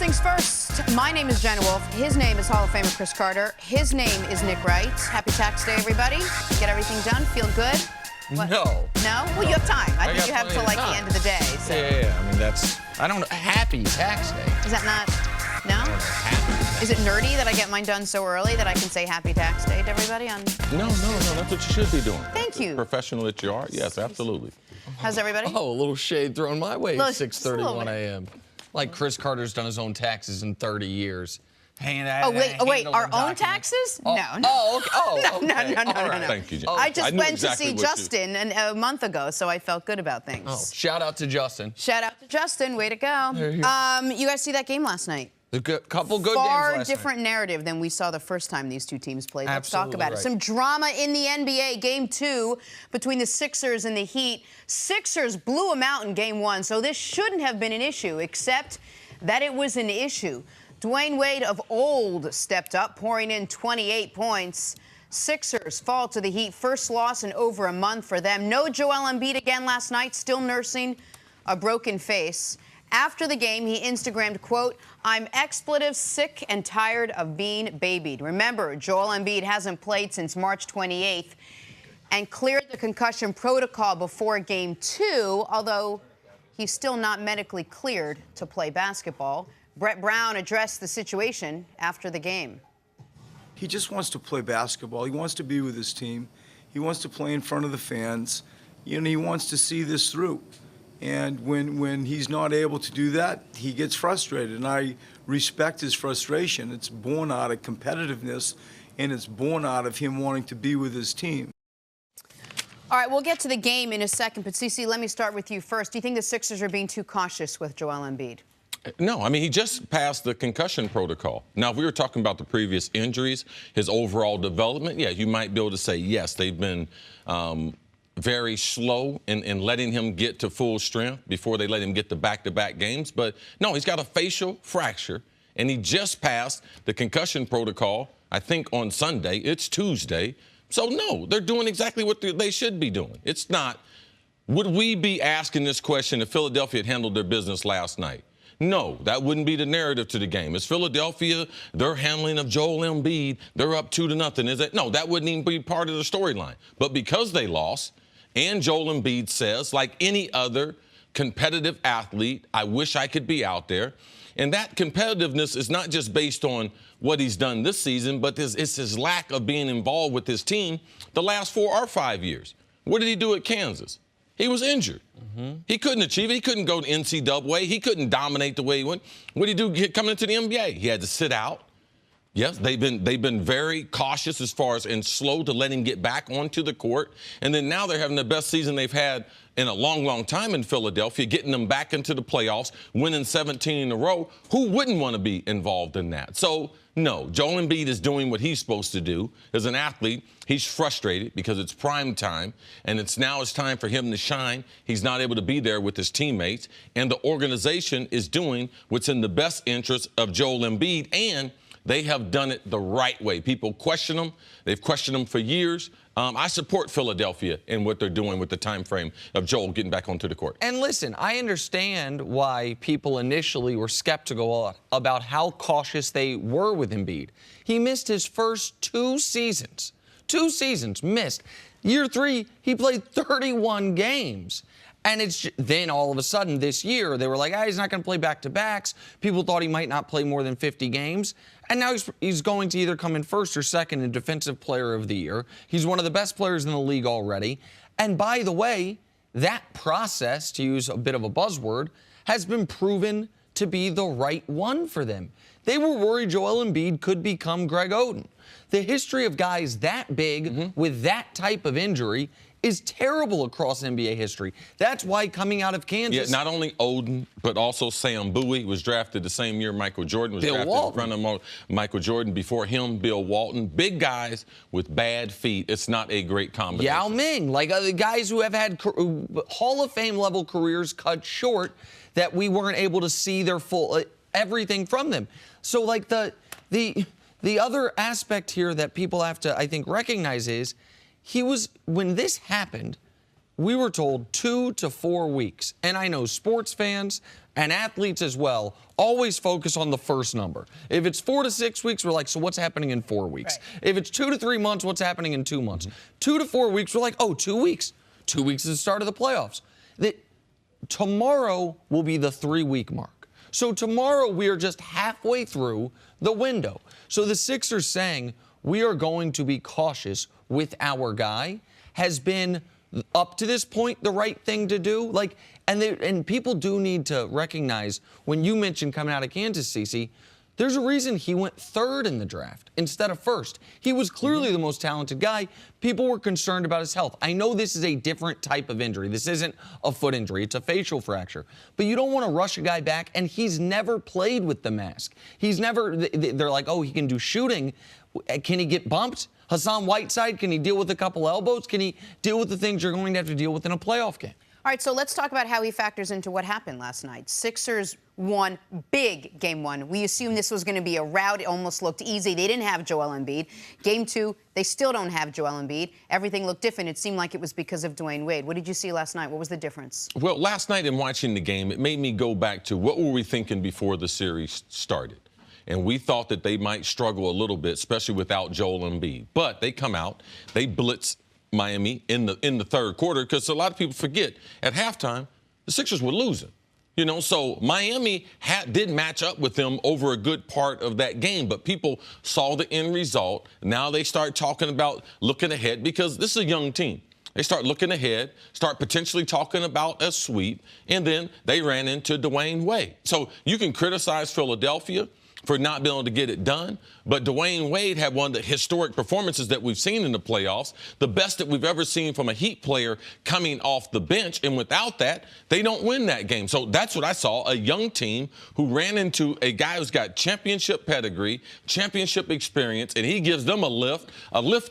things first, my name is Jenna Wolfe. His name is Hall of Famer Cris Carter. His name is Nick Wright. Happy Tax Day, everybody. Get everything done. Feel good? What? No. No? Well, you have time. I think you have till like the end of the day. So. Yeah. I mean, I don't know. Happy Tax Day. Is that not? No? Is it nerdy that I get mine done so early that I can say Happy Tax Day to everybody on? No. That's what you should be doing. Thank you. Professional that you are. Yes, absolutely. How's everybody? Oh, a little shade thrown my way at Just a 6:31 a.m. Like Cris Carter's done his own taxes in 30 years. Oh, wait, our own taxes? No. Oh, okay. No. Right. Thank you, Jen. I just went exactly to see Justin a month ago, so I felt good about things. Oh, shout out to Justin. Shout out to Justin. Way to go. You guys see that game last night? A couple good games Far last different night. narrative than we saw the first time these two teams played. Let's Absolutely talk about it. Some drama in the NBA. Game 2 between the Sixers and the Heat. Sixers blew them out in Game 1, so this shouldn't have been an issue, except that it was an issue. Dwayne Wade of old stepped up, pouring in 28 points. Sixers fall to the Heat. First loss in over a month for them. No Joel Embiid again last night, still nursing a broken face. After the game, he Instagrammed, quote, "I'm expletive sick and tired of being babied." Remember, Joel Embiid hasn't played since March 28th and cleared the concussion protocol before Game 2, although he's still not medically cleared to play basketball. Brett Brown addressed the situation after the game. He just wants to play basketball. He wants to be with his team. He wants to play in front of the fans. You know, he wants to see this through. And when he's not able to do that, he gets frustrated. And I respect his frustration. It's born out of competitiveness, and it's born out of him wanting to be with his team. All right, we'll get to the game in a second. But, Cece, let me start with you first. Do you think the Sixers are being too cautious with Joel Embiid? No, I mean, he just passed the concussion protocol. Now, if we were talking about the previous injuries, his overall development, yeah, you might be able to say, yes, they've been very slow in letting him get to full strength before they let him get to back-to-back games. But, no, he's got a facial fracture, and he just passed the concussion protocol, I think, on Sunday. It's Tuesday. So, no, they're doing exactly what they should be doing. It's not, would we be asking this question if Philadelphia had handled their business last night? No, that wouldn't be the narrative to the game. Is Philadelphia, their handling of Joel Embiid, they're up 2-0, is it? No, that wouldn't even be part of the storyline. But because they lost, and Joel Embiid says, like any other competitive athlete, I wish I could be out there. And that competitiveness is not just based on what he's done this season, but it's his lack of being involved with his team the last 4 or 5 years. What did he do at Kansas? He was injured. He couldn't achieve it. He couldn't go to NCAA. He couldn't dominate the way he went. What did he do coming into the NBA? He had to sit out. Yes, they've been very cautious as far as and slow to let him get back onto the court. And then now they're having the best season they've had in a long, long time in Philadelphia, getting them back into the playoffs, winning 17 in a row. Who wouldn't want to be involved in that? So, no, Joel Embiid is doing what he's supposed to do. As an athlete, he's frustrated because it's prime time, and it's time for him to shine. He's not able to be there with his teammates, and the organization is doing what's in the best interest of Joel Embiid, and they have done it the right way. People question them. They've questioned them for years. I support Philadelphia in what they're doing with the time frame of Joel getting back onto the court. And listen, I understand why people initially were skeptical about how cautious they were with Embiid. He missed his first 2 seasons. 2 seasons missed. Year 3, he played 31 games. And then all of a sudden this year, they were like, he's not going to play back-to-backs. People thought he might not play more than 50 games. And now he's going to either come in first or second in Defensive Player of the Year. He's one of the best players in the league already. And by the way, that process, to use a bit of a buzzword, has been proven to be the right one for them. They were worried Joel Embiid could become Greg Oden. The history of guys that big with that type of injury is terrible across NBA history. That's why coming out of Kansas... Yeah, not only Oden, but also Sam Bowie was drafted the same year Michael Jordan was drafted in front of Michael Jordan. Before him, Bill Walton. Big guys with bad feet. It's not a great combination. Yao Ming, like the guys who have had Hall of Fame level careers cut short that we weren't able to see their full everything from them. So like the other aspect here that people have to, I think, recognize is when this happened, we were told 2 to 4 weeks. And I know sports fans and athletes as well always focus on the first number. If it's 4 to 6 weeks, we're like, so what's happening in 4 weeks? Right. If it's 2 to 3 months, what's happening in 2 months? 2 to 4 weeks, we're like, oh, 2 weeks. 2 weeks is the start of the playoffs. Tomorrow will be the 3-week mark. So tomorrow we are just halfway through the window. So the Sixers saying we are going to be cautious with our guy has been, up to this point, the right thing to do. Like, and people do need to recognize, when you mentioned coming out of Kansas, Cece, there's a reason he went 3rd in the draft instead of 1st. He was clearly the most talented guy. People were concerned about his health. I know this is a different type of injury. This isn't a foot injury. It's a facial fracture. But you don't want to rush a guy back, and he's never played with the mask. He's never, they're like, oh, he can do shooting. Can he get bumped? Hassan Whiteside, can he deal with a couple elbows? Can he deal with the things you're going to have to deal with in a playoff game? All right, so let's talk about how he factors into what happened last night. Sixers won big Game 1. We assumed this was going to be a rout. It almost looked easy. They didn't have Joel Embiid. Game 2, they still don't have Joel Embiid. Everything looked different. It seemed like it was because of Dwayne Wade. What did you see last night? What was the difference? Well, last night in watching the game, it made me go back to what were we thinking before the series started. And we thought that they might struggle a little bit, especially without Joel Embiid. But they come out, they blitz Miami in the 3rd quarter, because a lot of people forget at halftime the Sixers were losing. You know, so Miami did match up with them over a good part of that game, but people saw the end result. Now they start talking about looking ahead, because this is a young team. They start looking ahead, start potentially talking about a sweep, and then they ran into Dwayne Wade. So you can criticize Philadelphia for not being able to get it done, but Dwayne Wade had one of the historic performances that we've seen in the playoffs, the best that we've ever seen from a Heat player coming off the bench, and without that, they don't win that game. So that's what I saw, a young team who ran into a guy who's got championship pedigree, championship experience, and he gives them a lift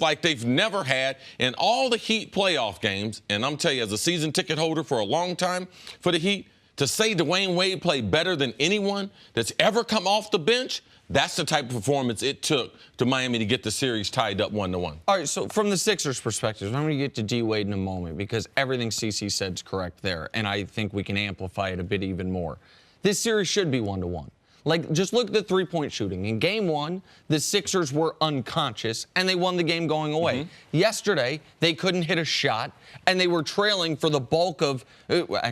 like they've never had in all the Heat playoff games. And I'm telling you, as a season ticket holder for a long time for the Heat, to say Dwayne Wade played better than anyone that's ever come off the bench, that's the type of performance it took to Miami to get the series tied up 1-1. All right, so from the Sixers' perspective, I'm going to get to D. Wade in a moment, because everything CC said is correct there, and I think we can amplify it a bit even more. This series should be 1-1. Like, just look at the three-point shooting. In Game 1, the Sixers were unconscious, and they won the game going away. Yesterday, they couldn't hit a shot, and they were trailing for the bulk of,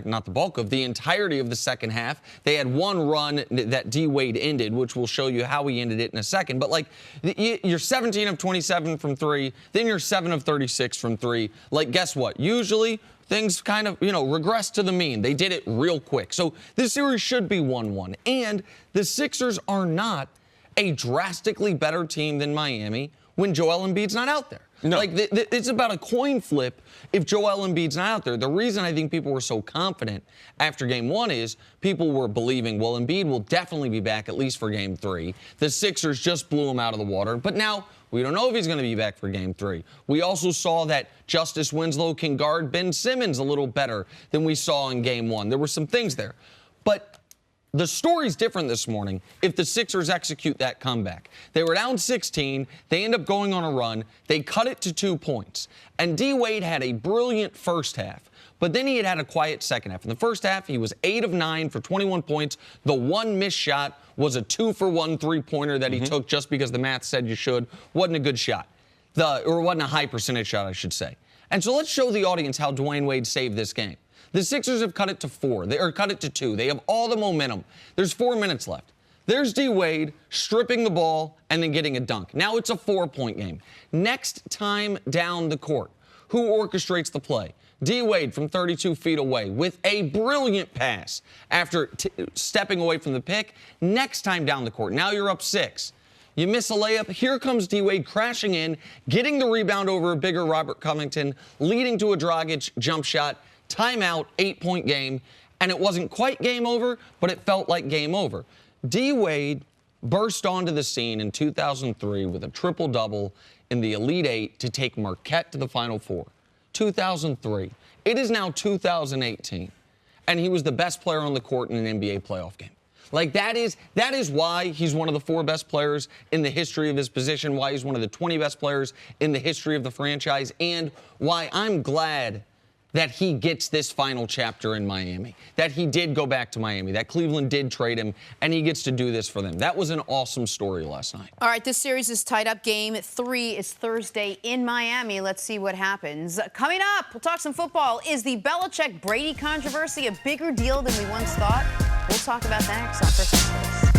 not the bulk of, the entirety of the second half. They had one run that D. Wade ended, which we'll show you how he ended it in a second. But, like, you're 17 of 27 from 3, then you're 7 of 36 from 3. Like, guess what? Usually, things kind of, regress to the mean. They did it real quick. So this series should be 1-1. And the Sixers are not a drastically better team than Miami when Joel Embiid's not out there. No. Like, it's about a coin flip if Joel Embiid's not out there. The reason I think people were so confident after Game 1 is people were believing, well, Embiid will definitely be back at least for Game 3. The Sixers just blew him out of the water. But now we don't know if he's going to be back for Game 3. We also saw that Justice Winslow can guard Ben Simmons a little better than we saw in Game 1. There were some things there. But the story's different this morning if the Sixers execute that comeback. They were down 16. They end up going on a run. They cut it to 2 points. And D. Wade had a brilliant first half. But then he had a quiet second half. In the first half, he was 8 of 9 for 21 points. The one missed shot was a 2-for-1 three-pointer that he took just because the math said you should. Wasn't a good shot. Or wasn't a high percentage shot, I should say. And so let's show the audience how Dwayne Wade saved this game. The Sixers have cut it to 4. Or cut it to 2. They have all the momentum. There's 4 minutes left. There's D. Wade stripping the ball and then getting a dunk. Now it's a 4-point game. Next time down the court, who orchestrates the play? D. Wade from 32 feet away with a brilliant pass after stepping away from the pick. Next time down the court, now you're up 6. You miss a layup. Here comes D. Wade crashing in, getting the rebound over a bigger Robert Covington, leading to a Dragic jump shot. Timeout, 8-point game. And it wasn't quite game over, but it felt like game over. D. Wade burst onto the scene in 2003 with a triple-double in the Elite Eight to take Marquette to the Final Four. 2003. It is now 2018, and he was the best player on the court in an NBA playoff game. Like, that is why he's one of the 4 best players in the history of his position, why he's one of the 20 best players in the history of the franchise, and why I'm glad that he gets this final chapter in Miami, that he did go back to Miami, that Cleveland did trade him, and he gets to do this for them. That was an awesome story last night. All right, this series is tied up. Game 3 is Thursday in Miami. Let's see what happens. Coming up, we'll talk some football. Is the Belichick-Brady controversy a bigger deal than we once thought? We'll talk about that next on First Things First.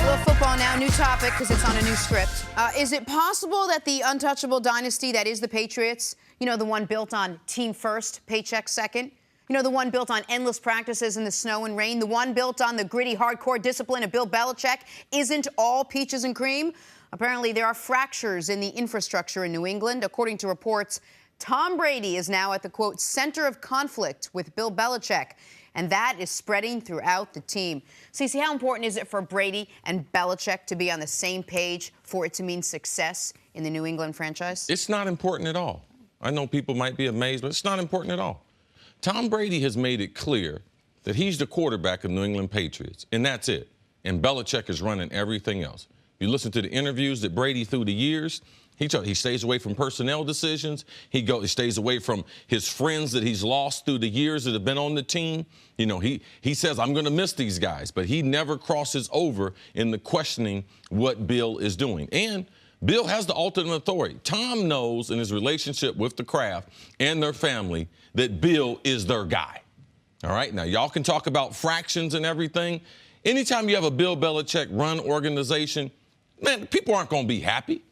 A little football now, new topic because it's on a new script. Is it possible that the untouchable dynasty that is the Patriots, you know, the one built on team first, paycheck second, you know, the one built on endless practices in the snow and rain, the one built on the gritty, hardcore discipline of Bill Belichick, isn't all peaches and cream? Apparently, there are fractures in the infrastructure in New England. According to reports, Tom Brady is now at the, quote, center of conflict with Bill Belichick. And that is spreading throughout the team. Cece, how important is it for Brady and Belichick to be on the same page for it to mean success in the New England franchise? It's not important at all. I know people might be amazed, but it's not important at all. Tom Brady has made it clear that he's the quarterback of New England Patriots, and that's it. And Belichick is running everything else. You listen to the interviews that Brady through the years, he stays away from personnel decisions. He stays away from his friends that he's lost through the years that have been on the team. You know, he says, I'm going to miss these guys, but he never crosses over in the questioning what Bill is doing. And Bill has the ultimate authority. Tom knows in his relationship with the Kraft and their family that Bill is their guy. All right, now y'all can talk about fractions and everything. Anytime you have a Bill Belichick run organization, man, people aren't going to be happy.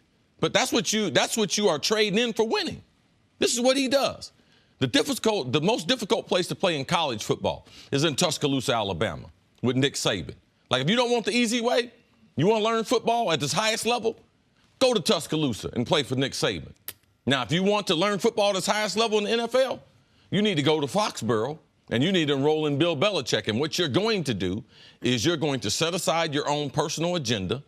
But that's what you are trading in for winning. This is what he does. The most difficult place to play in college football is in Tuscaloosa, Alabama, with Nick Saban. Like, if you don't want the easy way, you want to learn football at this highest level, go to Tuscaloosa and play for Nick Saban. Now, if you want to learn football at this highest level in the NFL, you need to go to Foxborough and you need to enroll in Bill Belichick. And what you're going to do is you're going to set aside your own personal agenda,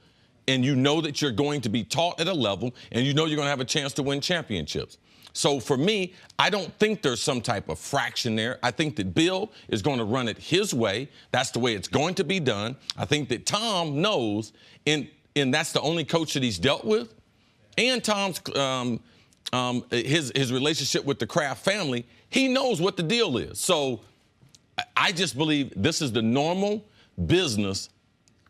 and you know that you're going to be taught at a level, and you know you're going to have a chance to win championships. So for me, I don't think there's some type of fraction there. I think that Bill is going to run it his way. That's the way it's going to be done. I think that Tom knows, and that's the only coach that he's dealt with. And Tom's his relationship with the Kraft family, he knows what the deal is. So I just believe this is the normal business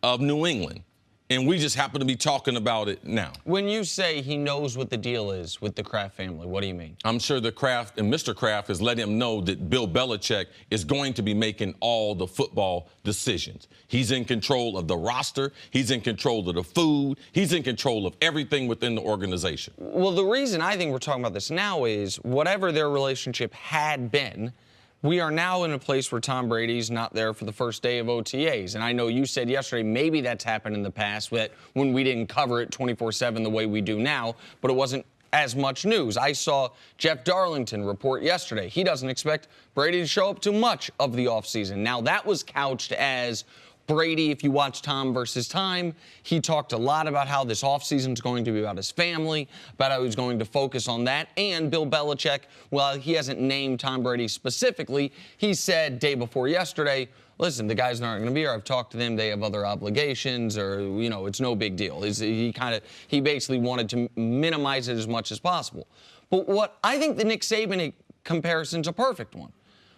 of New England. And we just happen to be talking about it now. When you say he knows what the deal is with the Kraft family, what do you mean? I'm sure the Kraft and Mr. Kraft has let him know that Bill Belichick is going to be making all the football decisions. He's in control of the roster. He's in control of the food. He's in control of everything within the organization. Well, the reason I think we're talking about this now is whatever their relationship had been, we are now in a place where Tom Brady's not there for the first day of OTAs. And I know you said yesterday maybe that's happened in the past when we didn't cover it 24/7 the way we do now, but it wasn't as much news. I saw Jeff Darlington report yesterday. He doesn't expect Brady to show up to much of the offseason. Now, that was couched as Brady, if you watch Tom versus Time, he talked a lot about how this offseason is going to be about his family, about how he's going to focus on that. And Bill Belichick, well, he hasn't named Tom Brady specifically. He said day before yesterday, listen, the guys aren't going to be here. I've talked to them. They have other obligations, or, you know, it's no big deal. He basically wanted to minimize it as much as possible. But what I think the Nick Saban comparison's a perfect one.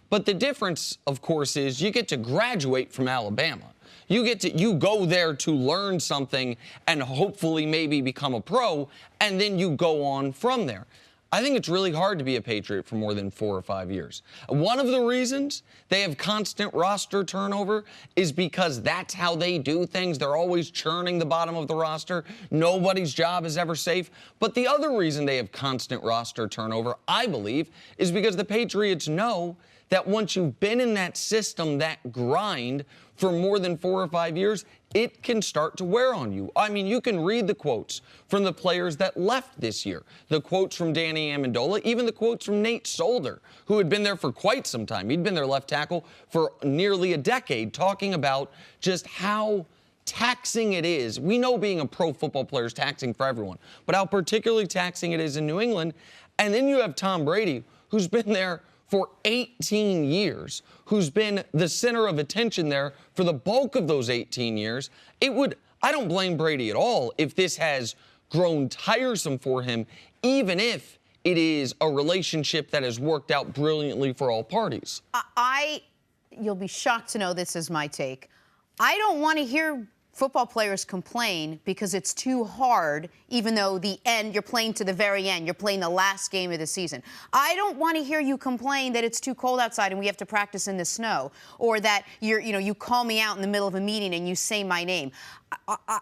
But the difference, of course, is you get to graduate from Alabama. You go there to learn something and hopefully maybe become a pro, and then you go on from there. I think it's really hard to be a Patriot for more than 4 or 5 years. One of the reasons they have constant roster turnover is because that's how they do things. They're always churning the bottom of the roster. Nobody's job is ever safe. But the other reason they have constant roster turnover, I believe, is because the Patriots know that once you've been in that system, that grind, for more than 4 or 5 years, it can start to wear on you. I mean, you can read the quotes from the players that left this year, the quotes from Danny Amendola, even the quotes from Nate Solder, who had been there for quite some time. He'd been their left tackle for nearly a decade, talking about just how taxing it is. We know being a pro football player is taxing for everyone, but how particularly taxing it is in New England. And then you have Tom Brady, who's been there for 18 years, who's been the center of attention there for the bulk of those 18 years. I don't blame Brady at all if this has grown tiresome for him, even if it is a relationship that has worked out brilliantly for all parties. You'll be shocked to know this is my take. I don't want to hear football players complain because it's too hard, even though you're playing to the very end. You're playing the last game of the season. I don't want to hear you complain that it's too cold outside and we have to practice in the snow, or that you call me out in the middle of a meeting and you say my name.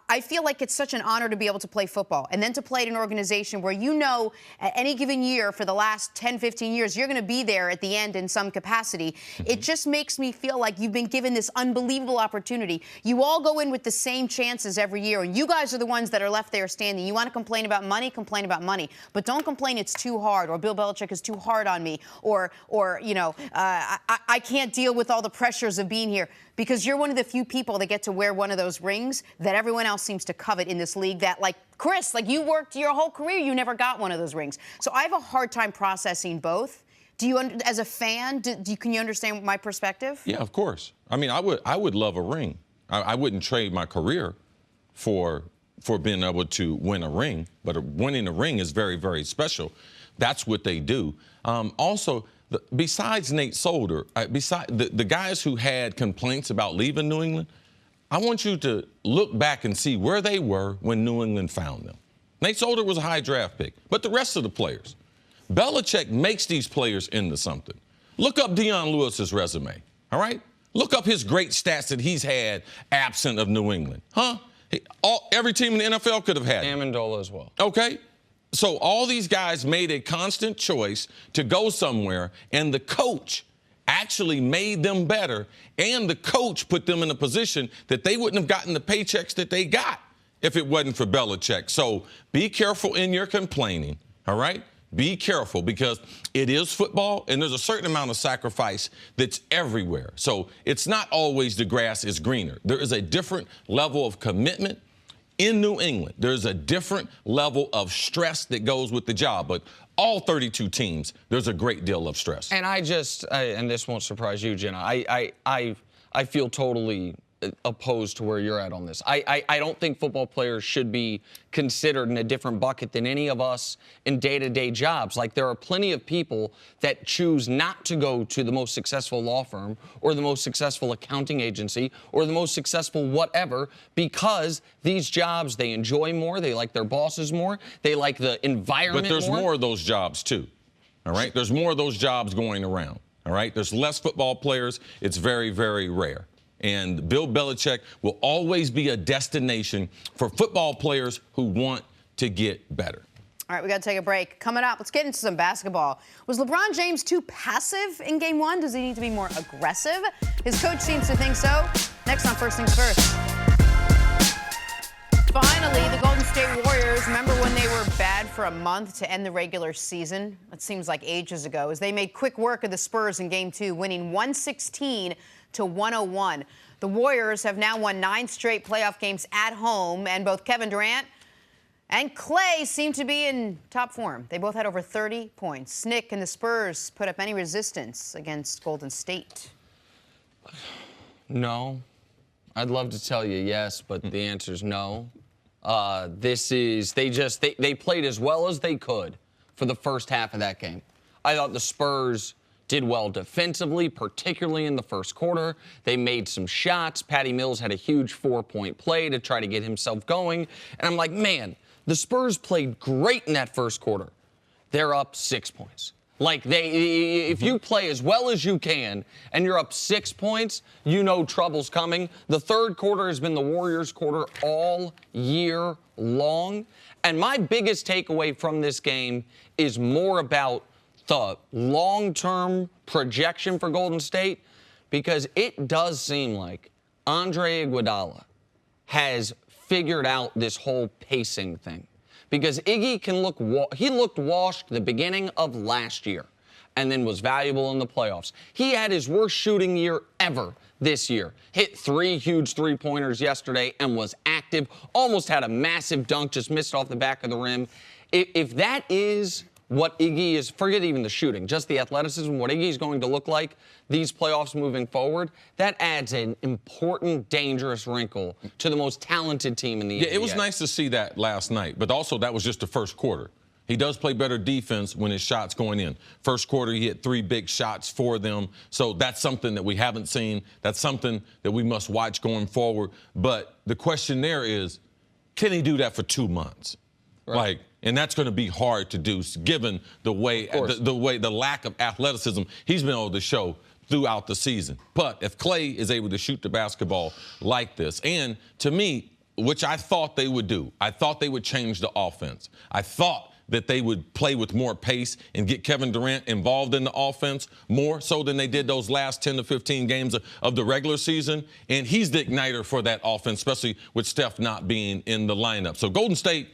I feel like it's such an honor to be able to play football and then to play at an organization where at any given year for the last 10, 15 years, you're going to be there at the end in some capacity. Mm-hmm. It just makes me feel like you've been given this unbelievable opportunity. You all go in with the same chances every year, and you guys are the ones that are left there standing. You want to complain about money, but don't complain it's too hard, or Bill Belichick is too hard on me, or I can't deal with all the pressures of being here. Because you're one of the few people that get to wear one of those rings that everyone else seems to covet in this league, that, like Cris, like you worked your whole career, you never got one of those rings. So I have a hard time processing both. Do you, as a fan, can you understand my perspective? Yeah, of course. I mean, I would love a ring. I wouldn't trade my career for being able to win a ring, but winning a ring is very, very special. That's what they do. Also, besides Nate Solder, the guys who had complaints about leaving New England, I want you to look back and see where they were when New England found them. Nate Solder was a high draft pick, but the rest of the players, Belichick makes these players into something. Look up Deion Lewis's resume, all right? Look up his great stats that he's had absent of New England. Huh? Every team in the NFL could have had him. Amendola as well. Okay. So all these guys made a constant choice to go somewhere, and the coach actually made them better, and the coach put them in a position that they wouldn't have gotten the paychecks that they got if it wasn't for Belichick. So be careful in your complaining, all right? Be careful, because it is football, and there's a certain amount of sacrifice that's everywhere. So it's not always the grass is greener. There is a different level of commitment. In New England, there's a different level of stress that goes with the job, but all 32 teams, there's a great deal of stress. And and this won't surprise you, Jenna, I feel totally opposed to where you're at on this. I don't think football players should be considered in a different bucket than any of us in day-to-day jobs. Like, there are plenty of people that choose not to go to the most successful law firm or the most successful accounting agency or the most successful whatever, because these jobs, they enjoy more, they like their bosses more, they like the environment more. But there's more of those jobs, too, all right? There's more of those jobs going around, all right? There's less football players. It's very, very rare. And Bill Belichick will always be a destination for football players who want to get better. All right, we got to take a break. Coming up, let's get into some basketball. Was LeBron James too passive in Game 1? Does he need to be more aggressive? His coach seems to think so. Next on First Things First. Finally, the Golden State Warriors, remember when they were bad for a month to end the regular season? It seems like ages ago, as they made quick work of the Spurs in Game 2, winning 116 to 101. The Warriors have now won 9 straight playoff games at home, and both Kevin Durant and Clay seem to be in top form. They both had over 30 points. Nick, and the Spurs put up any resistance against Golden State? No. I'd love to tell you yes, but the answer is no. They played as well as they could for the first half of that game. I thought the Spurs did well defensively, particularly in the first quarter. They made some shots. Patty Mills had a huge 4-point play to try to get himself going. And I'm like, man, the Spurs played great in that first quarter. They're up 6 points. Like, if you play as well as you can and you're up 6 points, you know trouble's coming. The third quarter has been the Warriors' quarter all year long. And my biggest takeaway from this game is more about the long-term projection for Golden State, because it does seem like Andre Iguodala has figured out this whole pacing thing. Because Iggy can he looked washed the beginning of last year and then was valuable in the playoffs. He had his worst shooting year ever this year. Hit 3 huge three-pointers yesterday and was active, almost had a massive dunk, just missed off the back of the rim. If that is what Iggy is, forget even the shooting, just the athleticism, what Iggy is going to look like these playoffs moving forward, that adds an important, dangerous wrinkle to the most talented team in the NBA. Yeah, it was nice to see that last night, but also that was just the first quarter. He does play better defense when his shots going in. First quarter, he hit 3 big shots for them. So that's something that we haven't seen. That's something that we must watch going forward. But the question there is, can he do that for 2 months? Right. And that's going to be hard to do, given the lack of athleticism he's been able to show throughout the season. But if Clay is able to shoot the basketball like this, and to me, which I thought they would do, I thought they would change the offense. I thought that they would play with more pace and get Kevin Durant involved in the offense more so than they did those last 10 to 15 games of the regular season. And he's the igniter for that offense, especially with Steph not being in the lineup. So Golden State,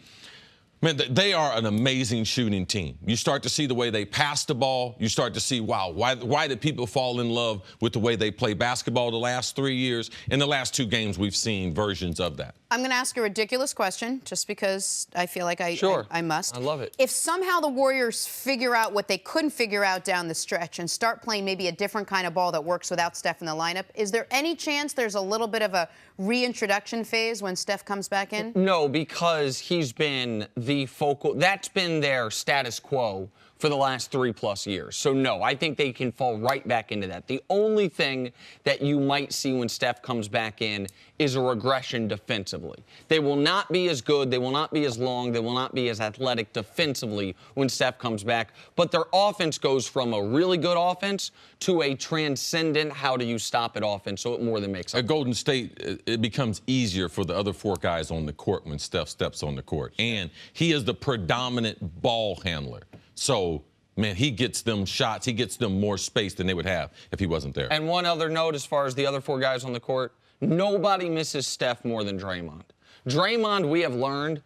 man, they are an amazing shooting team. You start to see the way they pass the ball. You start to see, wow, why did people fall in love with the way they play basketball the last 3 years? In the last 2 games, we've seen versions of that. I'm going to ask a ridiculous question just because I feel like I must. I love it. If somehow the Warriors figure out what they couldn't figure out down the stretch and start playing maybe a different kind of ball that works without Steph in the lineup, is there any chance there's a little bit of a reintroduction phase when Steph comes back in? No, because he's been the focal. That's been their status quo for the last 3+ years. So, no, I think they can fall right back into that. The only thing that you might see when Steph comes back in is a regression defensively. They will not be as good. They will not be as long. They will not be as athletic defensively when Steph comes back. But their offense goes from a really good offense to a transcendent how do you stop it offense, so it more than makes up. At Golden State, it becomes easier for the other 4 guys on the court when Steph steps on the court. And he is the predominant ball handler. So, man, he gets them shots. He gets them more space than they would have if he wasn't there. And one other note as far as the other 4 guys on the court, nobody misses Steph more than Draymond. Draymond, we have learned,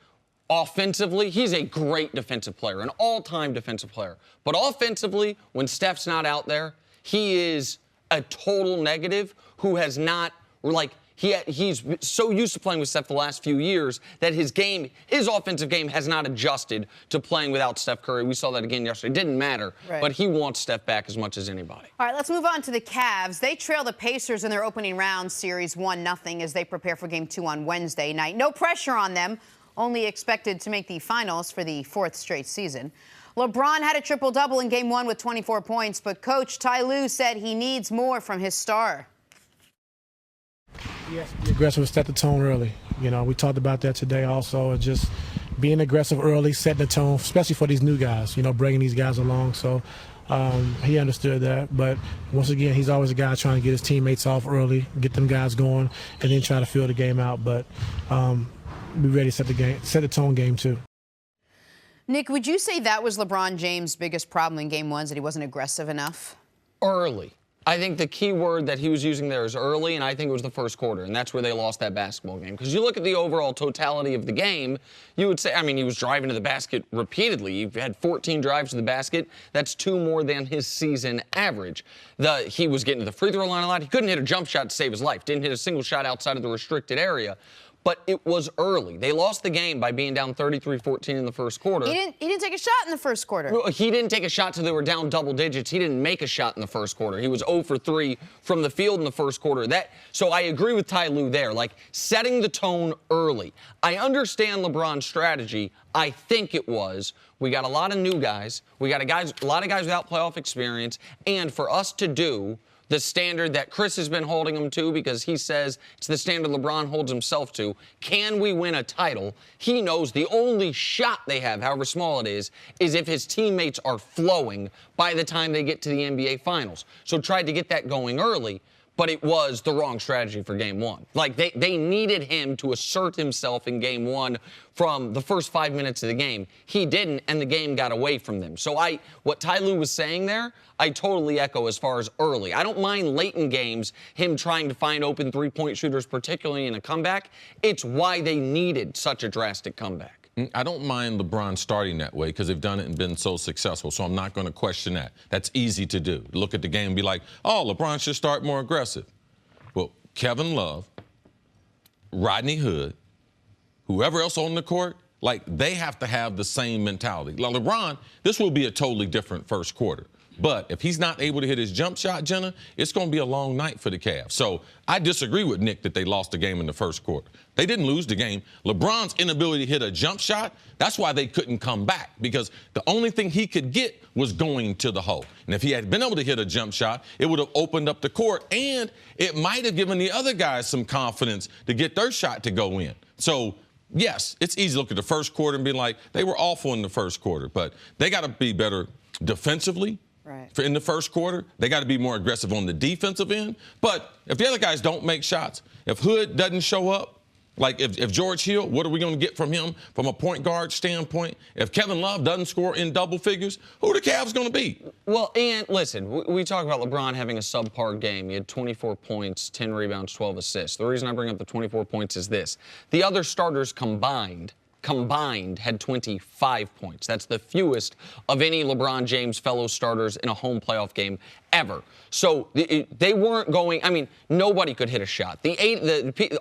offensively, he's a great defensive player, an all-time defensive player. But offensively, when Steph's not out there, he is a total negative who has not, he's so used to playing with Steph the last few years that his offensive game has not adjusted to playing without Steph Curry. We saw that again yesterday. It didn't matter, but he wants Steph back as much as anybody. All right, let's move on to the Cavs. They trail the Pacers in their opening round series 1-0 as they prepare for Game 2 on Wednesday night. No pressure on them, only expected to make the finals for the 4th straight season. LeBron had a triple-double in Game 1 with 24 points, but Coach Ty Lue said he needs more from his star. He has to be aggressive, set the tone early. You know, we talked about that today also, just being aggressive early, setting the tone, especially for these new guys, you know, bringing these guys along. So he understood that. But once again, he's always a guy trying to get his teammates off early, get them guys going, and then try to fill the game out. But be ready to set the tone Game 2. Nick, would you say that was LeBron James' biggest problem in Game 1, that he wasn't aggressive enough? Early. I think the key word that he was using there is early, and I think it was the first quarter, and that's where they lost that basketball game. Because you look at the overall totality of the game, you would say, I mean, he was driving to the basket repeatedly. He had 14 drives to the basket. That's 2 more than his season average. He was getting to the free throw line a lot. He couldn't hit a jump shot to save his life. Didn't hit a single shot outside of the restricted area. But it was early. They lost the game by being down 33-14 in the first quarter. He didn't take a shot in the first quarter. He didn't take a shot till they were down double digits. He didn't make a shot in the first quarter. He was 0 for 3 from the field in the first quarter. So I agree with Ty Lue there, like setting the tone early. I understand LeBron's strategy. I think it was, we got a lot of new guys. We got a lot of guys without playoff experience. And for us to do the standard that Cris has been holding him to, because he says it's the standard LeBron holds himself to. Can we win a title? He knows the only shot they have, however small it is if his teammates are flowing by the time they get to the NBA Finals. So tried to get that going early, but it was the wrong strategy for Game 1. Like, they needed him to assert himself in Game 1 from the first 5 minutes of the game. He didn't, and the game got away from them. So what Ty Lue was saying there, I totally echo as far as early. I don't mind late in games, him trying to find open three-point shooters, particularly in a comeback. It's why they needed such a drastic comeback. I don't mind LeBron starting that way because they've done it and been so successful, so I'm not going to question that. That's easy to do. Look at the game and be like, oh, LeBron should start more aggressive. Well, Kevin Love, Rodney Hood, whoever else on the court, Like, they have to have the same mentality. Like LeBron, this will be a totally different first quarter. But if he's not able to hit his jump shot, Jenna, it's going to be a long night for the Cavs. So I disagree with Nick that they lost the game in the first quarter. They didn't lose the game. LeBron's inability to hit a jump shot, that's why they couldn't come back, because the only thing he could get was going to the hole. And if he had been able to hit a jump shot, it would have opened up the court, and it might have given the other guys some confidence to get their shot to go in. So, yes, it's easy to look at the first quarter and be like, they were awful in the first quarter, but they got to be better defensively. Right. In the first quarter, they got to be more aggressive on the defensive end. But if the other guys don't make shots, if Hood doesn't show up, like if George Hill, what are we going to get from him from a point guard standpoint? If Kevin Love doesn't score in double figures, who are the Cavs going to beat? Well, and listen, we talk about LeBron having a subpar game. He had 24 points, 10 rebounds, 12 assists. The reason I bring up the 24 points is this. The other starters combined had 25 points. That's the fewest of any LeBron James fellow starters in a home playoff game ever. So they weren't going, I mean, nobody could hit a shot.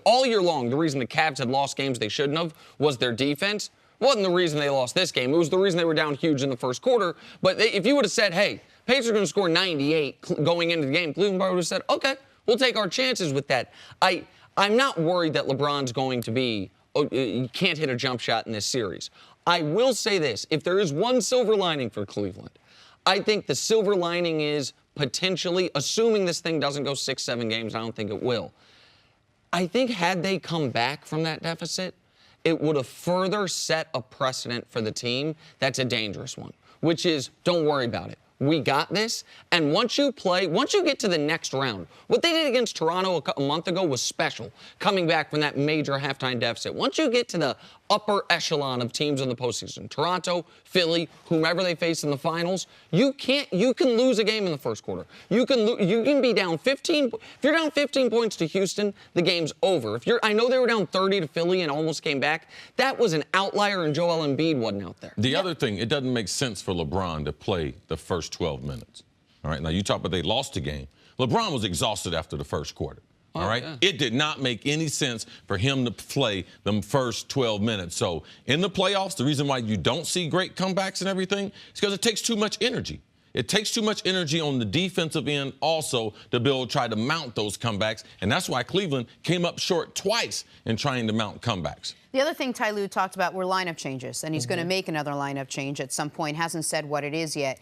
All year long, the reason the Cavs had lost games they shouldn't have was their defense. Wasn't the reason they lost this game. It was the reason they were down huge in the first quarter. But if you would have said, hey, Patriots are going to score 98 going into the game, Cleveland would have said, okay, we'll take our chances with that. I'm not worried that LeBron's going to be, you can't hit a jump shot in this series. I will say this. If there is one silver lining for Cleveland, I think the silver lining is potentially, assuming this thing doesn't go 6-7 games, I don't think it will. I think had they come back from that deficit, it would have further set a precedent for the team that's a dangerous one, which is don't worry about it. We got this, and once you get to the next round, what they did against Toronto a month ago was special, coming back from that major halftime deficit. Once you get to the upper echelon of teams in the postseason, Toronto, Philly, whomever they face in the finals, you can lose a game in the first quarter. You can be down 15. If you're down 15 points to Houston, the game's over. I know they were down 30 to Philly and almost came back. That was an outlier, and Joel Embiid wasn't out there. The other thing, it doesn't make sense for LeBron to play the first 12 minutes. All right, now you talk about they lost the game. LeBron was exhausted after the first quarter. All right? Yeah. It did not make any sense for him to play them first 12 minutes. So in the playoffs, the reason why you don't see great comebacks and everything is because it takes too much energy. It takes too much energy on the defensive end also to try to mount those comebacks. And that's why Cleveland came up short twice in trying to mount comebacks. The other thing Ty Lue talked about were lineup changes, and he's going to make another lineup change at some point. Hasn't said what it is yet.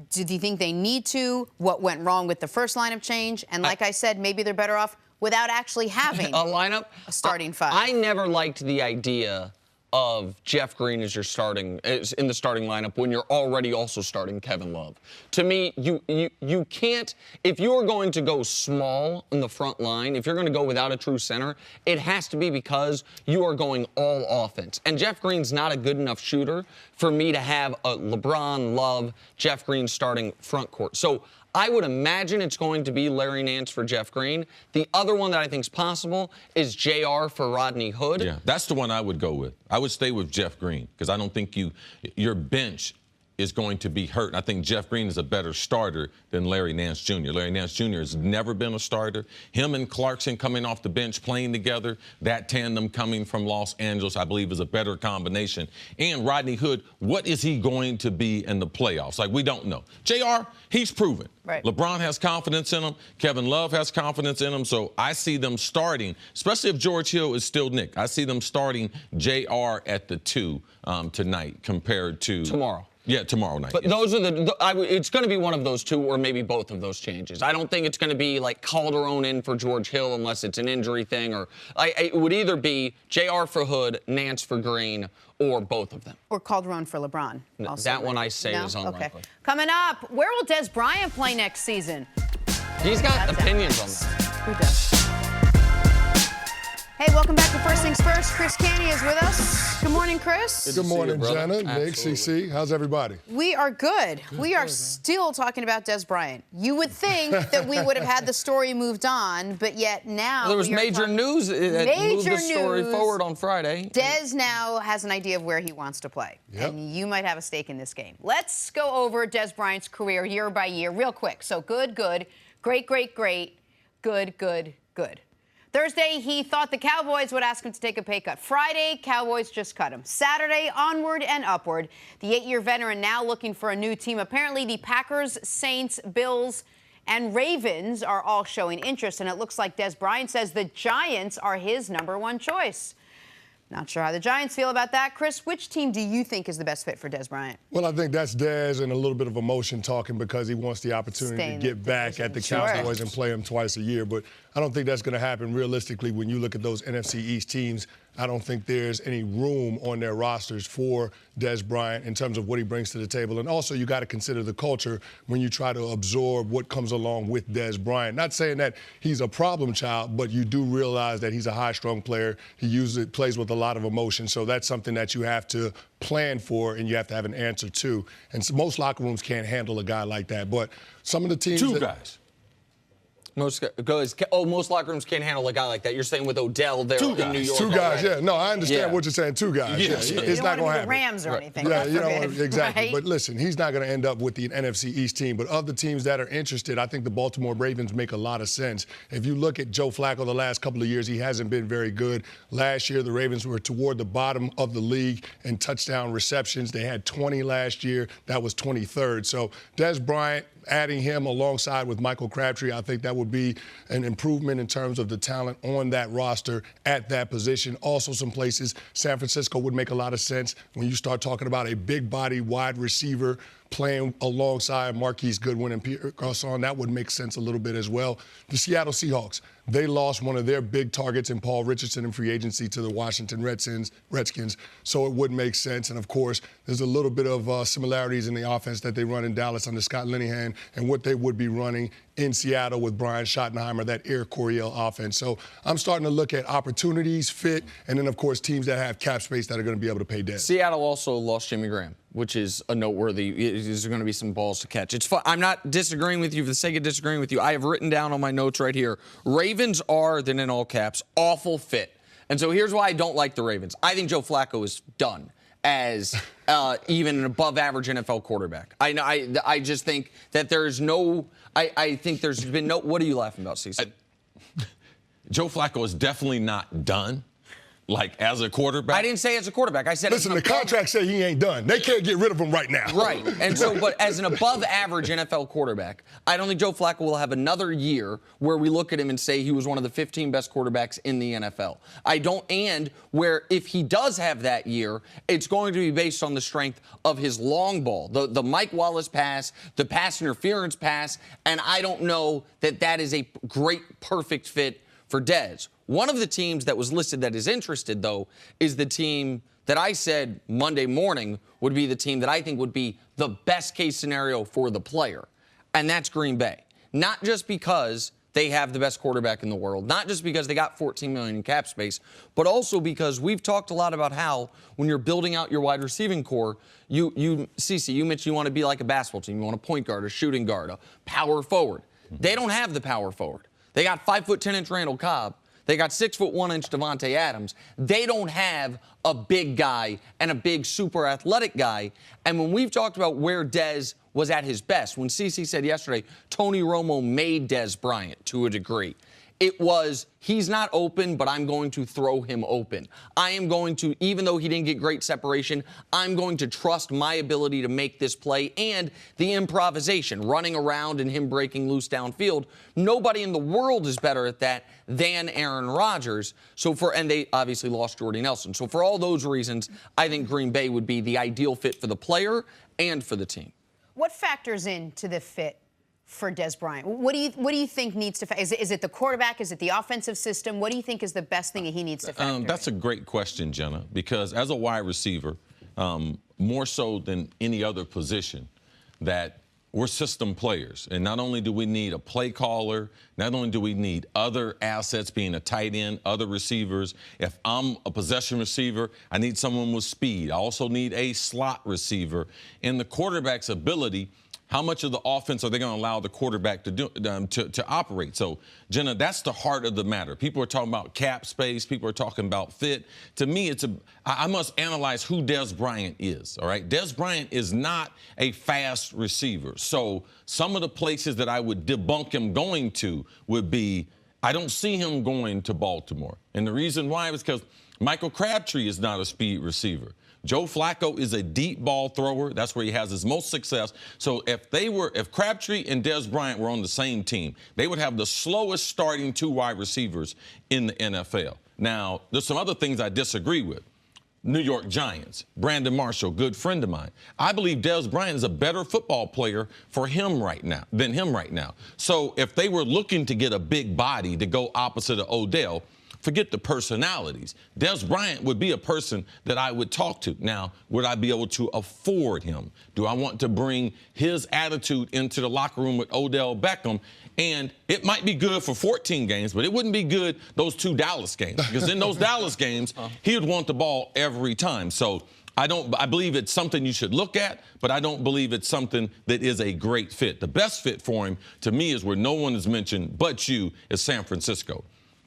Do you think they need to? What went wrong with the first lineup change? And like I said, maybe they're better off without actually having a lineup, a starting five. I never liked the idea of Jeff Green as in the starting lineup when you're already also starting Kevin Love. To me, you can't, if you're going to go small in the front line, if you're going to go without a true center, it has to be because you are going all offense. And Jeff Green's not a good enough shooter for me to have a LeBron, Love, Jeff Green starting front court. So I would imagine it's going to be Larry Nance for Jeff Green. The other one that I think is possible is JR for Rodney Hood. Yeah, that's the one I would go with. I would stay with Jeff Green because I don't think your bench is going to be hurt. I think Jeff Green is a better starter than Larry Nance Jr. Larry Nance Jr. has never been a starter. Him and Clarkson coming off the bench playing together, that tandem coming from Los Angeles, I believe is a better combination. And Rodney Hood, what is he going to be in the playoffs? Like, we don't know. JR, he's proven. Right. LeBron has confidence in him. Kevin Love has confidence in him. So I see them starting, especially if George Hill is still Nick. I see them starting JR at the 2 tonight compared to tomorrow. Yeah, tomorrow night. But those are it's going to be one of those two or maybe both of those changes. I don't think it's going to be like Calderon in for George Hill unless it's an injury thing. Or it would either be JR for Hood, Nance for Green, or both of them. Or Calderon for LeBron. That one I say is unlikely. Okay. Coming up, where will Des Bryant play next season? He's got opinions on that. Who does? Hey, welcome back to First Things First. Chris Canny is with us. Good morning, Chris. Good morning, Jenna, Nick, CC. How's everybody? We are good. We are still talking about Des Bryant. You would think that we would have had the story moved on, but yet now there was major news that moved the story forward on Friday. Des now has an idea of where he wants to play, and you might have a stake in this game. Let's go over Des Bryant's career year by year real quick. So good, great, great, great, good. Thursday, he thought the Cowboys would ask him to take a pay cut. Friday, Cowboys just cut him. Saturday, onward and upward. The 8-year veteran now looking for a new team. Apparently, the Packers, Saints, Bills, and Ravens are all showing interest, and it looks like Des Bryant says the Giants are his #1 choice. Not sure how the Giants feel about that. Cris, which team do you think is the best fit for Des Bryant? Well, I think that's Des and a little bit of emotion talking because he wants the opportunity to get back at the Cowboys and play them twice a year. But I don't think that's going to happen realistically when you look at those NFC East teams. I don't think there's any room on their rosters for Des Bryant in terms of what he brings to the table. And also, you got to consider the culture when you try to absorb what comes along with Des Bryant. Not saying that he's a problem child, but you do realize that he's a high-strung player. He plays with a lot of emotion. So that's something that you have to plan for and you have to have an answer to. And so most locker rooms can't handle a guy like that. But some of the teams Most locker rooms can't handle a guy like that. You're saying with Odell there in New York. Two guys, yeah. No, I understand what you're saying. Two guys. Yeah. It's not going to happen. The Rams or anything. Yeah, you know, exactly. Right? But listen, he's not going to end up with the NFC East team. But of the teams that are interested, I think the Baltimore Ravens make a lot of sense. If you look at Joe Flacco the last couple of years, he hasn't been very good. Last year, the Ravens were toward the bottom of the league in touchdown receptions. They had 20 last year. That was 23rd. So Des Bryant, adding him alongside with Michael Crabtree, I think that would be an improvement in terms of the talent on that roster at that position. Also, some places, San Francisco would make a lot of sense when you start talking about a big body wide receiver playing alongside Marquise Goodwin and Pierre Garçon. That would make sense a little bit as well. The Seattle Seahawks, they lost one of their big targets in Paul Richardson in free agency to the Washington Redskins, so it would make sense. And, of course, there's a little bit of similarities in the offense that they run in Dallas under Scott Linehan and what they would be running in Seattle with Brian Schottenheimer, that Air Coryell offense. So I'm starting to look at opportunities, fit, and then, of course, teams that have cap space that are going to be able to pay debt. Seattle also lost Jimmy Graham, which is a noteworthy. There's going to be some balls to catch. It's fun. I'm not disagreeing with you for the sake of disagreeing with you. I have written down on my notes right here, Ravens are, then in all caps, awful fit. And so here's why I don't like the Ravens. I think Joe Flacco is done as even an above-average NFL quarterback. I just think that there's no – I think there's been no – what are you laughing about, Cece? Joe Flacco is definitely not done. Like, as a quarterback? I didn't say as a quarterback. I said... Listen, the contract say he ain't done. They can't get rid of him right now. Right. And so, but as an above-average NFL quarterback, I don't think Joe Flacco will have another year where we look at him and say he was one of the 15 best quarterbacks in the NFL. I don't, and where if he does have that year, it's going to be based on the strength of his long ball, the Mike Wallace pass, the pass interference pass, and I don't know that that is a great, perfect fit for Dez. One of the teams that was listed that is interested, though, is the team that I said Monday morning would be the team that I think would be the best-case scenario for the player, and that's Green Bay. Not just because they have the best quarterback in the world, not just because they got $14 million in cap space, but also because we've talked a lot about how when you're building out your wide receiving core, Cece, you mentioned you want to be like a basketball team. You want a point guard, a shooting guard, a power forward. They don't have the power forward. They got 5'10" Randall Cobb. They got 6'1" Davante Adams. They don't have a big guy and a big super athletic guy. And when we've talked about where Dez was at his best, when CC said yesterday, Tony Romo made Dez Bryant to a degree. It was, he's not open, but I'm going to throw him open. I am going to, even though he didn't get great separation, I'm going to trust my ability to make this play and the improvisation, running around and him breaking loose downfield. Nobody in the world is better at that than Aaron Rodgers. And they obviously lost Jordy Nelson. So for all those reasons, I think Green Bay would be the ideal fit for the player and for the team. What factors into the fit for Dez Bryant? What do you think needs to is it the quarterback? Is it the offensive system? What do you think is the best thing that he needs to factor That's a great question, Jenna, because as a wide receiver, more so than any other position, that we're system players. And not only do we need a play caller, not only do we need other assets, being a tight end, other receivers. If I'm a possession receiver, I need someone with speed. I also need a slot receiver. And the quarterback's ability, how much of the offense are they going to allow the quarterback to do to operate? So, Jenna, that's the heart of the matter. People are talking about cap space. People are talking about fit. To me, I must analyze who Dez Bryant is, all right? Dez Bryant is not a fast receiver. So some of the places that I would debunk him going to would be I don't see him going to Baltimore. And the reason why is because Michael Crabtree is not a speed receiver. Joe Flacco is a deep ball thrower. That's where he has his most success. So if Crabtree and Dez Bryant were on the same team, they would have the slowest starting 2 wide receivers in the NFL. Now, there's some other things I disagree with. New York Giants, Brandon Marshall, good friend of mine. I believe Dez Bryant is a better football player than him right now. So if they were looking to get a big body to go opposite of Odell, forget the personalities. Dez Bryant would be a person that I would talk to. Now, would I be able to afford him? Do I want to bring his attitude into the locker room with Odell Beckham? And it might be good for 14 games, but it wouldn't be good those 2 Dallas games. Because in those Dallas games, he would want the ball every time. So I believe it's something you should look at, but I don't believe it's something that is a great fit. The best fit for him, to me, is where no one is mentioned but you, is San Francisco.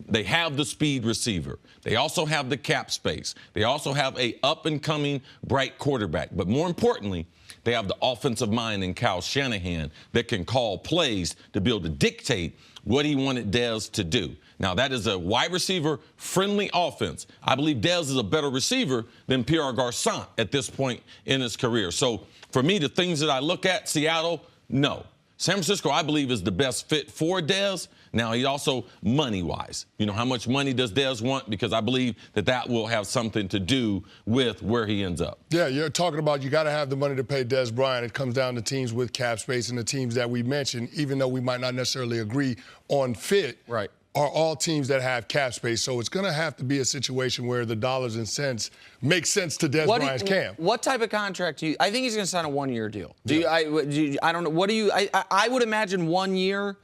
They have the speed receiver. They also have the cap space. They also have a up-and-coming bright quarterback. But more importantly, they have the offensive mind in Kyle Shanahan that can call plays to be able to dictate what he wanted Dez to do. Now, that is a wide receiver-friendly offense. I believe Dez is a better receiver than Pierre Garçon at this point in his career. So, for me, the things that I look at, Seattle, no. San Francisco, I believe, is the best fit for Dez. Now, he also, money-wise, how much money does Dez want? Because I believe that will have something to do with where he ends up. Yeah, you're talking about you got to have the money to pay Dez Bryant. It comes down to teams with cap space, and the teams that we mentioned, even though we might not necessarily agree on fit, right, are all teams that have cap space. So it's going to have to be a situation where the dollars and cents make sense to Dez Bryant's camp. What type of contract do you? I think he's going to sign a 1-year deal. I don't know. What do you? I would imagine 1 year,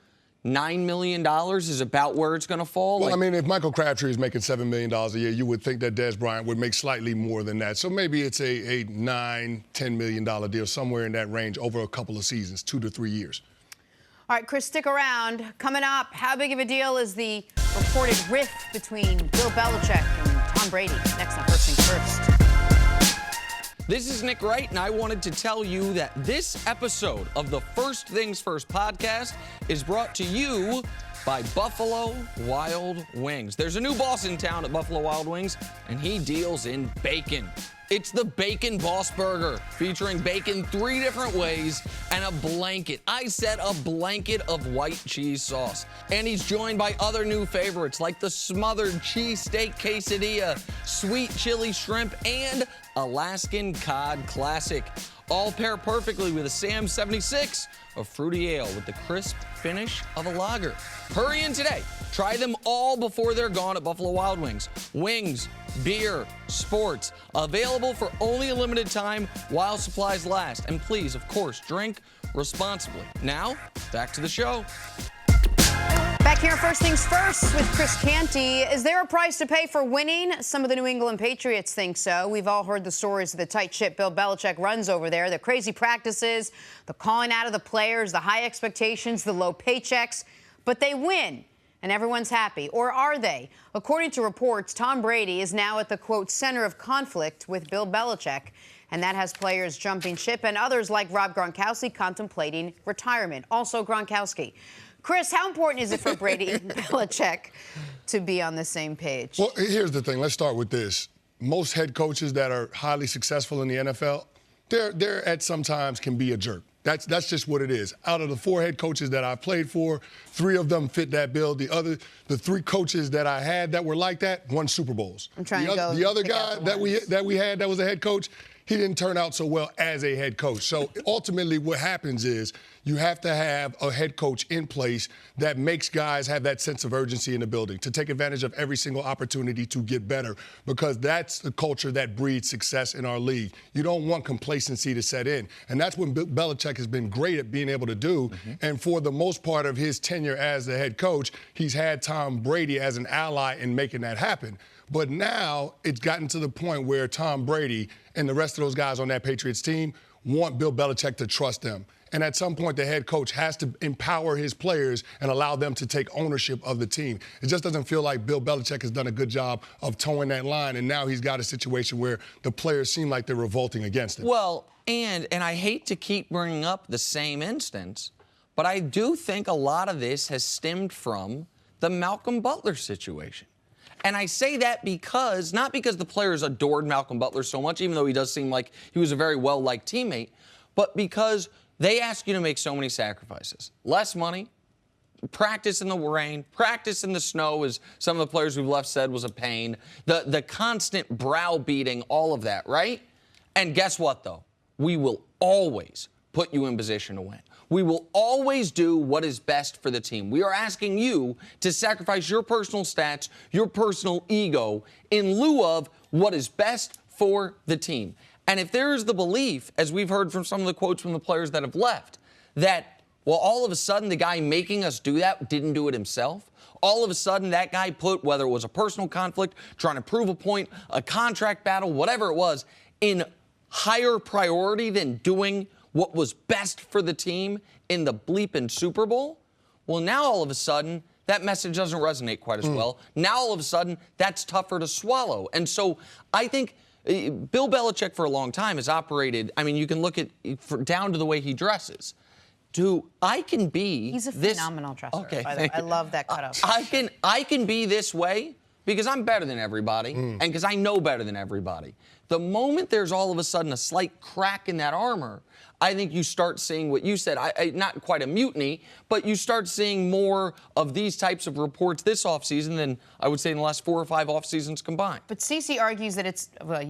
$9 million is about where it's going to fall. Well, I mean, if Michael Crabtree is making $7 million a year, you would think that Dez Bryant would make slightly more than that. So maybe it's a $9, $10 million deal, somewhere in that range over a couple of seasons, 2 to 3 years. All right, Cris, stick around. Coming up, how big of a deal is the reported rift between Bill Belichick and Tom Brady? Next on First Things First. This is Nick Wright, and I wanted to tell you that this episode of the First Things First podcast is brought to you by Buffalo Wild Wings. There's a new boss in town at Buffalo Wild Wings, and he deals in bacon. It's the Bacon Boss Burger, featuring bacon 3 different ways and a blanket. I said a blanket of white cheese sauce. And he's joined by other new favorites like the smothered cheesesteak quesadilla, sweet chili shrimp, and Alaskan cod classic. All pair perfectly with a Sam 76, a fruity ale with the crisp finish of a lager. Hurry in today. Try them all before they're gone at Buffalo Wild Wings. Wings, beer, sports, available for only a limited time while supplies last. And please, of course, drink responsibly. Now, back to the show. Back here, First Things First with Chris Canty. Is there a price to pay for winning? Some of the New England Patriots think so. We've all heard the stories of the tight ship Bill Belichick runs over there, the crazy practices, the calling out of the players, the high expectations, the low paychecks. But they win, and everyone's happy. Or are they? According to reports, Tom Brady is now at the, quote, center of conflict with Bill Belichick. And that has players jumping ship and others like Rob Gronkowski contemplating retirement. Also Gronkowski. Chris, how important is it for Brady and Belichick to be on the same page? Well, here's the thing. Let's start with this. Most head coaches that are highly successful in the NFL, they're at sometimes can be a jerk. That's just what it is. Out of the 4 head coaches that I've played for, 3 of them fit that bill. The 3 coaches that I had that were like that won Super Bowls. I'm trying the other guy that we had that was a head coach, he didn't turn out so well as a head coach. So ultimately what happens is you have to have a head coach in place that makes guys have that sense of urgency in the building to take advantage of every single opportunity to get better, because that's the culture that breeds success in our league. You don't want complacency to set in. And that's what Belichick has been great at being able to do. Mm-hmm. And for the most part of his tenure as the head coach, he's had Tom Brady as an ally in making that happen. But now it's gotten to the point where Tom Brady and the rest of those guys on that Patriots team want Bill Belichick to trust them. And at some point, the head coach has to empower his players and allow them to take ownership of the team. It just doesn't feel like Bill Belichick has done a good job of towing that line, and now he's got a situation where the players seem like they're revolting against him. Well, and I hate to keep bringing up the same instance, but I do think a lot of this has stemmed from the Malcolm Butler situation. And I say that because, not because the players adored Malcolm Butler so much, even though he does seem like he was a very well-liked teammate, but because they ask you to make so many sacrifices. Less money, practice in the rain, practice in the snow, as some of the players we've left said was a pain. The constant browbeating, all of that, right? And guess what, though? We will always put you in position to win. We will always do what is best for the team. We are asking you to sacrifice your personal stats, your personal ego, in lieu of what is best for the team. And if there is the belief, as we've heard from some of the quotes from the players that have left, that, well, all of a sudden the guy making us do that didn't do it himself, all of a sudden that guy put, whether it was a personal conflict, trying to prove a point, a contract battle, whatever it was, in higher priority than doing what was best for the team in the bleeping Super Bowl, well, now all of a sudden, that message doesn't resonate quite as well. Now all of a sudden, that's tougher to swallow. And so I think Bill Belichick for a long time has operated, I mean, you can look at down to the way he dresses. I can be He's a this, phenomenal dresser, okay, by the way. I love that cutoff. I can be this way because I'm better than everybody and because I know better than everybody. The moment there's all of a sudden a slight crack in that armor, I think you start seeing what you said, not quite a mutiny, but you start seeing more of these types of reports this offseason than I would say in the last 4 or 5 off seasons combined. But Cece argues that it's, well,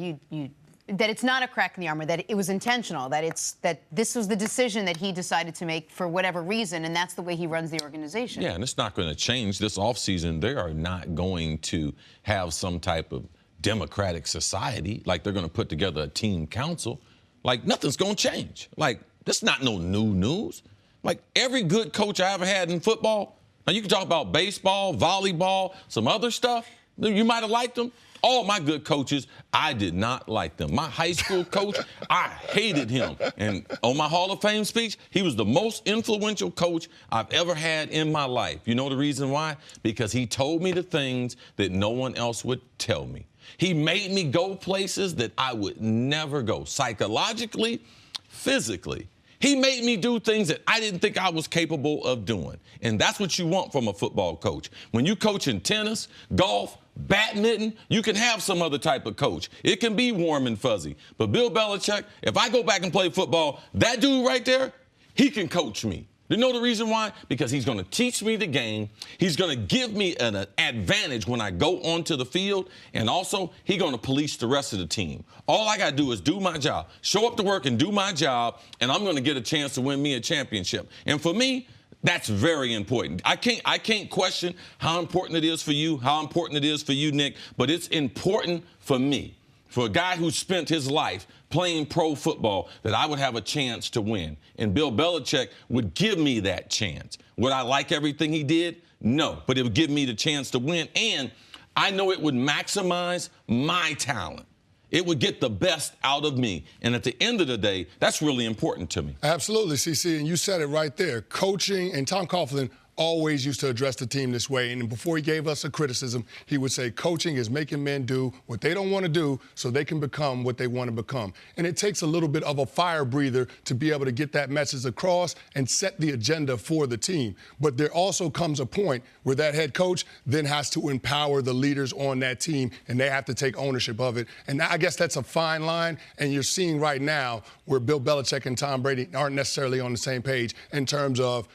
that it's not a crack in the armor, that it was intentional, that this was the decision that he decided to make for whatever reason, and that's the way he runs the organization. Yeah, and it's not going to change this offseason. They are not going to have some type of democratic society, like they're going to put together a team council. Like, nothing's going to change. Like, that's not no new news. Like, every good coach I ever had in football, now you can talk about baseball, volleyball, some other stuff, you might have liked them. All my good coaches, I did not like them. My high school coach, I hated him. And on my Hall of Fame speech, he was the most influential coach I've ever had in my life. You know the reason why? Because he told me the things that no one else would tell me. He made me go places that I would never go, psychologically, physically. He made me do things that I didn't think I was capable of doing. And that's what you want from a football coach. When you coach in tennis, golf, badminton, you can have some other type of coach. It can be warm and fuzzy. But Bill Belichick, if I go back and play football, that dude right there, he can coach me. You know the reason why? Because he's going to teach me the game. He's going to give me an advantage when I go onto the field. And also, he's going to police the rest of the team. All I got to do is do my job, show up to work and do my job, and I'm going to get a chance to win me a championship. And for me, that's very important. I can't question how important it is for you, how important it is for you, Nick, but it's important for me. For a guy who spent his life playing pro football, that I would have a chance to win. And Bill Belichick would give me that chance. Would I like everything he did? No, but it would give me the chance to win. And I know it would maximize my talent. It would get the best out of me. And at the end of the day, that's really important to me. Absolutely, CC, and you said it right there. Coaching, and Tom Coughlin always used to address the team this way. And before he gave us a criticism, he would say coaching is making men do what they don't want to do so they can become what they want to become. And it takes a little bit of a fire breather to be able to get that message across and set the agenda for the team. But there also comes a point where that head coach then has to empower the leaders on that team, and they have to take ownership of it. And I guess that's a fine line, and you're seeing right now where Bill Belichick and Tom Brady aren't necessarily on the same page in terms of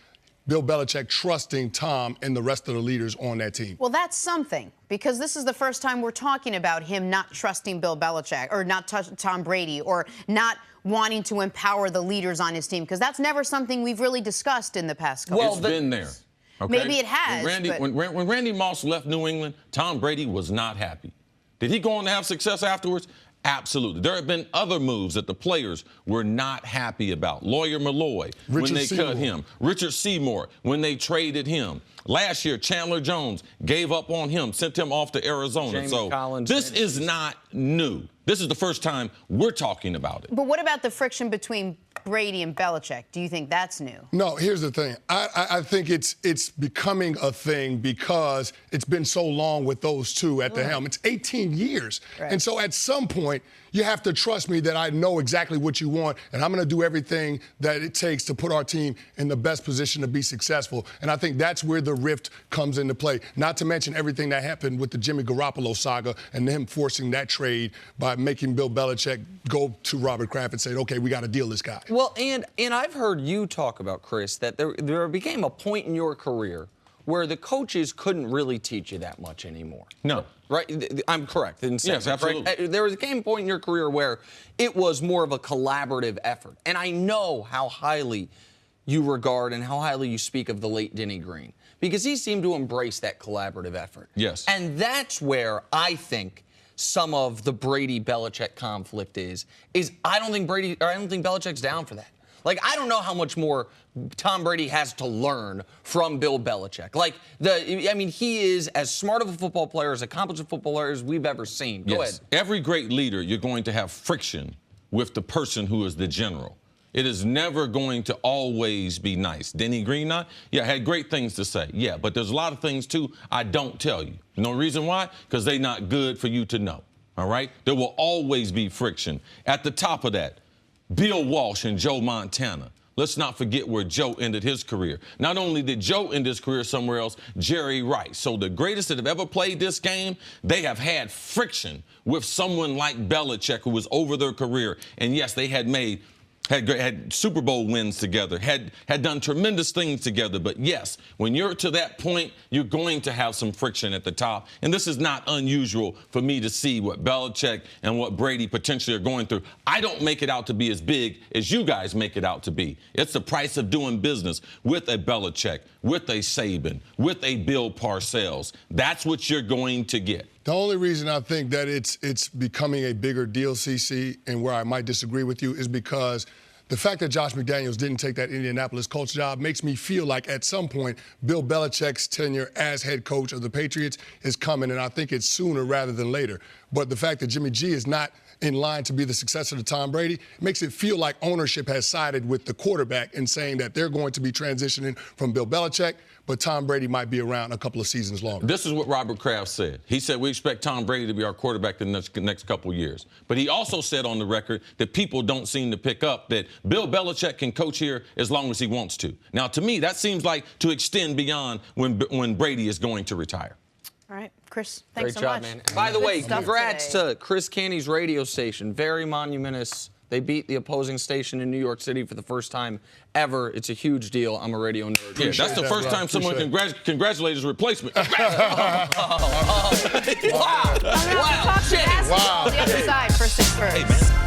Bill Belichick trusting Tom and the rest of the leaders on that team. Well, that's something, because this is the first time we're talking about him not trusting Bill Belichick or not Tom Brady or not wanting to empower the leaders on his team, because that's never something we've really discussed in the past couple It's been there. Okay? Maybe it has. When Randy Moss left New England, Tom Brady was not happy. Did he go on to have success afterwards? Absolutely. There have been other moves that the players were not happy about. Lawyer Malloy, when they cut him. Richard Seymour, when they traded him. Last year, Chandler Jones gave up on him, sent him off to Arizona. Jamie so Collins, this is not new. This is the first time we're talking about it. But what about the friction between Brady and Belichick? Do you think that's new? No, here's the thing. I think it's becoming a thing because it's been so long with those two at the helm. It's 18 years. Right. And so at some point, you have to trust me that I know exactly what you want, and I'm going to do everything that it takes to put our team in the best position to be successful. And I think that's where the rift comes into play. Not to mention everything that happened with the Jimmy Garoppolo saga and him forcing that trade by making Bill Belichick go to Robert Kraft and say, okay, we got to deal this guy. Well, and I've heard you talk about, Chris, that there became a point in your career where the coaches couldn't really teach you that much anymore. No. Right? I'm correct in saying Yes, that, absolutely. right? There came a point in your career where it was more of a collaborative effort. And I know how highly you regard and how highly you speak of the late Denny Green, because he seemed to embrace that collaborative effort. Yes. And that's where I think some of the Brady-Belichick conflict is I don't think Belichick's down for that. Like, I don't know how much more Tom Brady has to learn from Bill Belichick. Like, he is as smart of a football player, as accomplished a football player as we've ever seen. Go ahead. Every great leader, you're going to have friction with the person who is the general. It is never going to always be nice. Denny Green, had great things to say. Yeah, but there's a lot of things, too, I don't tell you. No reason why? Because they're not good for you to know, all right? There will always be friction. At the top of that, Bill Walsh and Joe Montana. Let's not forget where Joe ended his career. Not only did Joe end his career somewhere else, Jerry Rice. So the greatest that have ever played this game, they have had friction with someone like Belichick who was over their career. And yes, they had Super Bowl wins together, had done tremendous things together. But yes, when you're to that point, you're going to have some friction at the top. And this is not unusual for me to see what Belichick and what Brady potentially are going through. I don't make it out to be as big as you guys make it out to be. It's the price of doing business with a Belichick, with a Saban, with a Bill Parcells. That's what you're going to get. The only reason I think that it's becoming a bigger deal, CC, and where I might disagree with you, is because the fact that Josh McDaniels didn't take that Indianapolis coach job makes me feel like at some point Bill Belichick's tenure as head coach of the Patriots is coming, and I think it's sooner rather than later. But the fact that Jimmy G is not in line to be the successor to Tom Brady makes it feel like ownership has sided with the quarterback in saying that they're going to be transitioning from Bill Belichick, but Tom Brady might be around a couple of seasons longer. This is what Robert Kraft said. He said, we expect Tom Brady to be our quarterback the next couple of years. But he also said on the record that people don't seem to pick up that Bill Belichick can coach here as long as he wants to. Now, to me, that seems like to extend beyond when Brady is going to retire. All right, Chris, thanks Great so job, much. man. By the way, stuff congrats today. to Chris Canty's radio station. Very monumentous. They beat the opposing station in New York City for the first time ever. It's a huge deal. I'm a radio nerd. Yeah, that's the first time someone congratulated his replacement. Wow. Wow. Wow. The other side, first things first. Hey, man.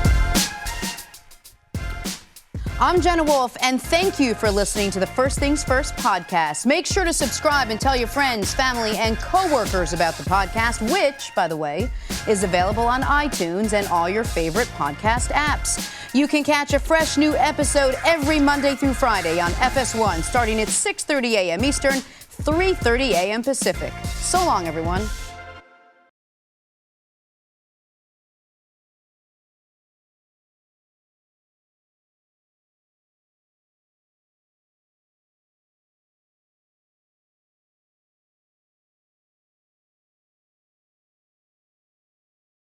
I'm Jenna Wolfe, and thank you for listening to the First Things First podcast. Make sure to subscribe and tell your friends, family, and coworkers about the podcast, which, by the way, is available on iTunes and all your favorite podcast apps. You can catch a fresh new episode every Monday through Friday on FS1, starting at 6:30 a.m. Eastern, 3:30 a.m. Pacific. So long, everyone.